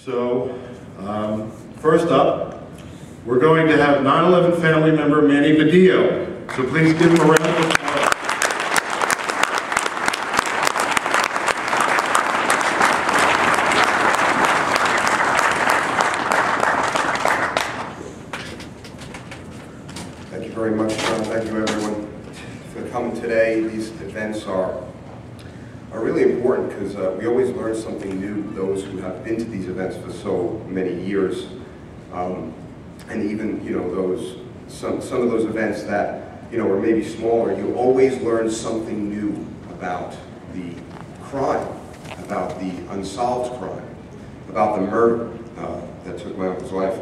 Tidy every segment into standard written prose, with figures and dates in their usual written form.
So, first up, we're going to have 9/11 family member Manny Badillo. So please give him a round of applause. Thank you very much, John. Thank you, everyone, for coming today. These events are really important because we always learn something new, those who have been to these events for so many years. And even, some of those events that, are maybe smaller, you always learn something new about the crime, about the unsolved crime, about the murder that took my uncle's life.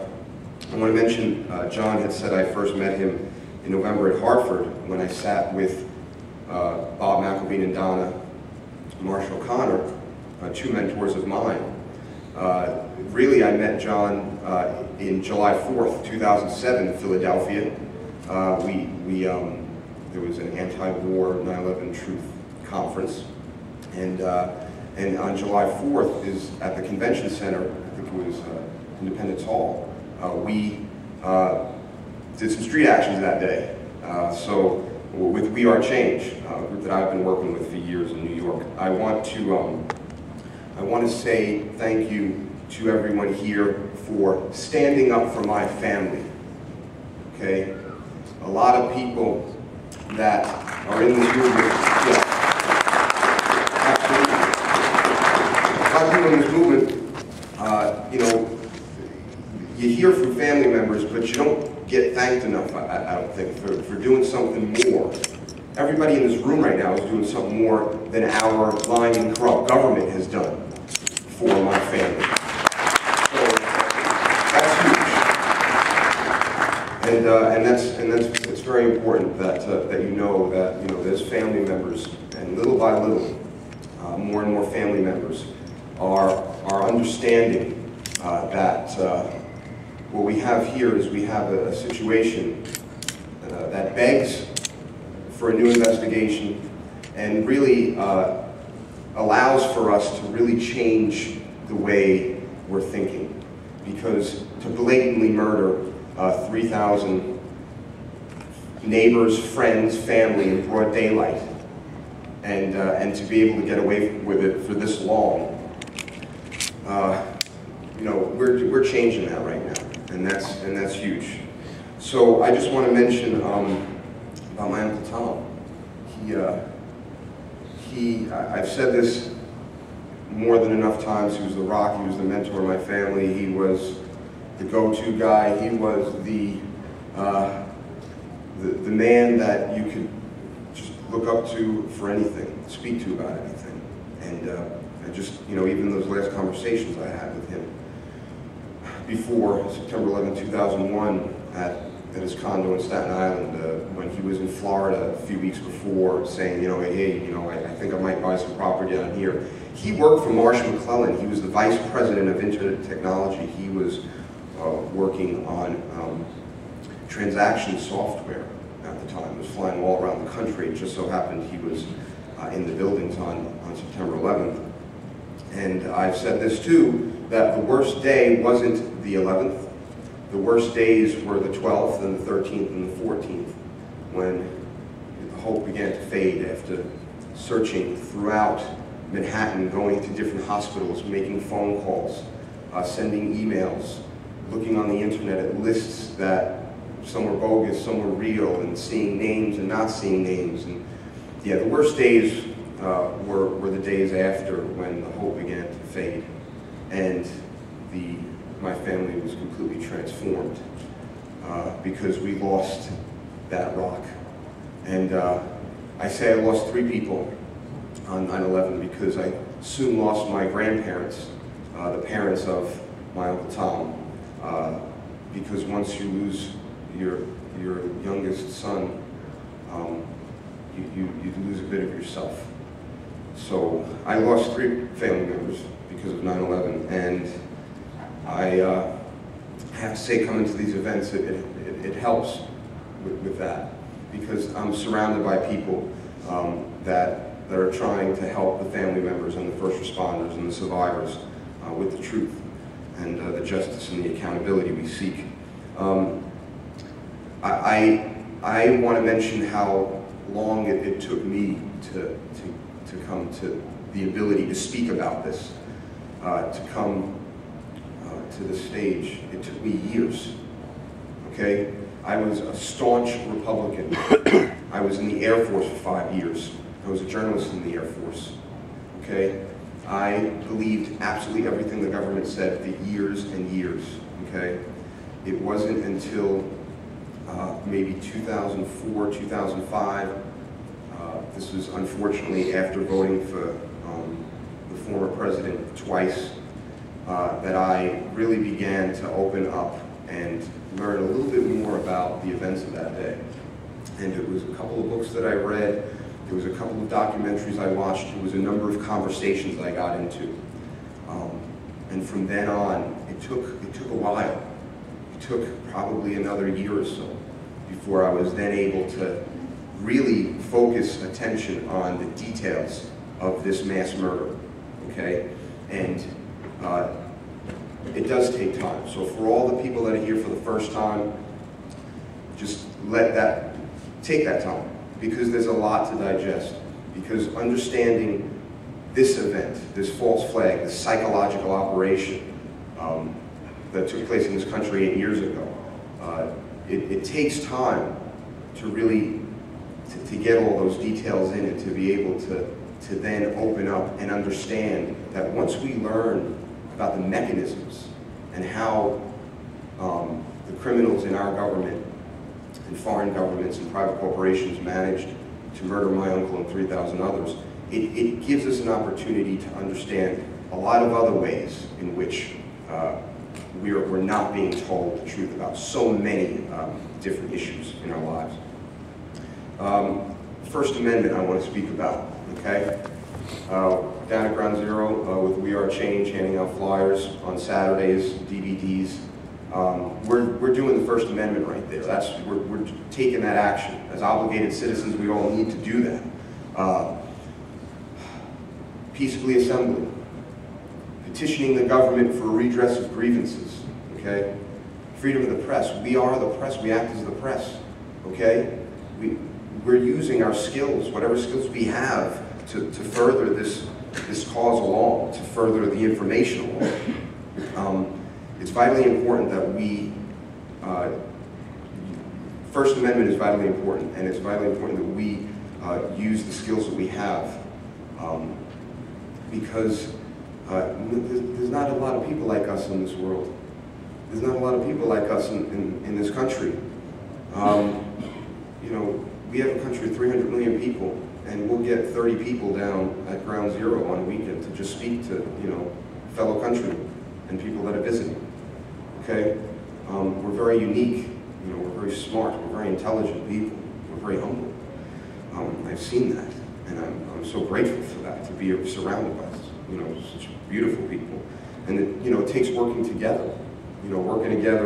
I want to mention, John had said I first met him in November at Hartford when I sat with Bob McElveen and Donna Marshall Connor, two mentors of mine. Really, I met John in July 4th, 2007 in Philadelphia. There was an anti-war 9/11 Truth Conference, and on July 4th is at the Convention Center, I think it was Independence Hall. We did some street actions that day. So with We Are Change, a group that I've been working with for years in New York, I want to say thank you to everyone here for standing up for my family. Okay, a lot of people that are in this movement, yeah, absolutely. A lot of people in this movement, you hear from family members, but you don't get thanked enough, I don't think, for doing something more. Everybody in this room right now is doing something more than our lying and corrupt government has done for my family. So that's huge, and it's very important that you know that there's family members, and little by little, more and more family members are understanding that what we have here is we have a situation that begs for a new investigation and really allows for us to really change the way we're thinking. Because to blatantly murder 3,000 neighbors, friends, family in broad daylight, and to be able to get away with it for this long, we're changing that right now, and that's huge. So I just want to mention about my Uncle Tom. I've said this more than enough times. He was the rock. He was the mentor of my family. He was the go-to guy. He was the man that you could just look up to for anything, speak to about anything. And just, even those last conversations I had with him before September 11, 2001 at his condo in Staten Island, when he was in Florida a few weeks before, saying, hey, I think I might buy some property down here. He worked for Marsh McClellan. He was the vice president of Internet Technology. He was working on transaction software at the time. He was flying all around the country. It just so happened he was in the buildings on September 11th. And I've said this too, that the worst day wasn't the 11th. The worst days were the 12th and the 13th and the 14th, when the hope began to fade after searching throughout Manhattan, going to different hospitals, making phone calls, sending emails, looking on the internet at lists that some were bogus, some were real, and seeing names and not seeing names. And yeah, the worst days were the days after, when the hope began to fade, and my family was completely transformed because we lost that rock. And I say I lost 3 people on 9/11 because I soon lost my grandparents, the parents of my Uncle Tom, because once you lose your youngest son, you lose a bit of yourself. So I lost 3 family members because of 9/11, and I have to say, coming to these events, it helps with that, because I'm surrounded by people that are trying to help the family members and the first responders and the survivors with the truth. and the justice and the accountability we seek. I want to mention how long it took me to come to the ability to speak about this, to come to the stage. It took me years, okay? I was a staunch Republican. I was in the Air Force for 5 years. I was a journalist in the Air Force, okay? I believed absolutely everything the government said for years and years, okay? It wasn't until maybe 2004, 2005, this was unfortunately after voting for the former president twice, that I really began to open up and learn a little bit more about the events of that day. And it was a couple of books that I read, there was a couple of documentaries I watched, there was a number of conversations I got into. And from then on, it took a while. It took probably another year or so before I was then able to really focus attention on the details of this mass murder, okay? And it does take time. So for all the people that are here for the first time, just take that time, because there's a lot to digest. Because understanding this event, this false flag, this psychological operation that took place in this country 8 years ago, it takes time to really to get all those details in and to be able to then open up and understand that once we learn about the mechanisms and how the criminals in our government and foreign governments and private corporations managed to murder my uncle and 3,000 others, it gives us an opportunity to understand a lot of other ways in which we're not being told the truth about so many different issues in our lives. First Amendment I want to speak about, okay? Down at Ground Zero with We Are Change, handing out flyers on Saturdays, DVDs. We're doing the First Amendment right there. We're taking that action. As obligated citizens, we all need to do that. Peaceably assembling. Petitioning the government for redress of grievances, okay? Freedom of the press. We are the press. We act as the press, okay? We're using our skills, whatever skills we have, to further this cause along, to further the information along. It's vitally important that we, First Amendment is vitally important, and it's vitally important that we use the skills that we have, because there's not a lot of people like us in this world. There's not a lot of people like us in this country. You know, we have a country of 300 million people, and we'll get 30 people down at Ground Zero on a weekend to just speak to, you know, fellow countrymen and people that are visiting. Okay? We're very unique, you know, we're very smart, we're very intelligent people, we're very humble. I've seen that, and I'm so grateful for that, to be surrounded by, you know, such beautiful people. And it, you know, it takes working together, you know, working together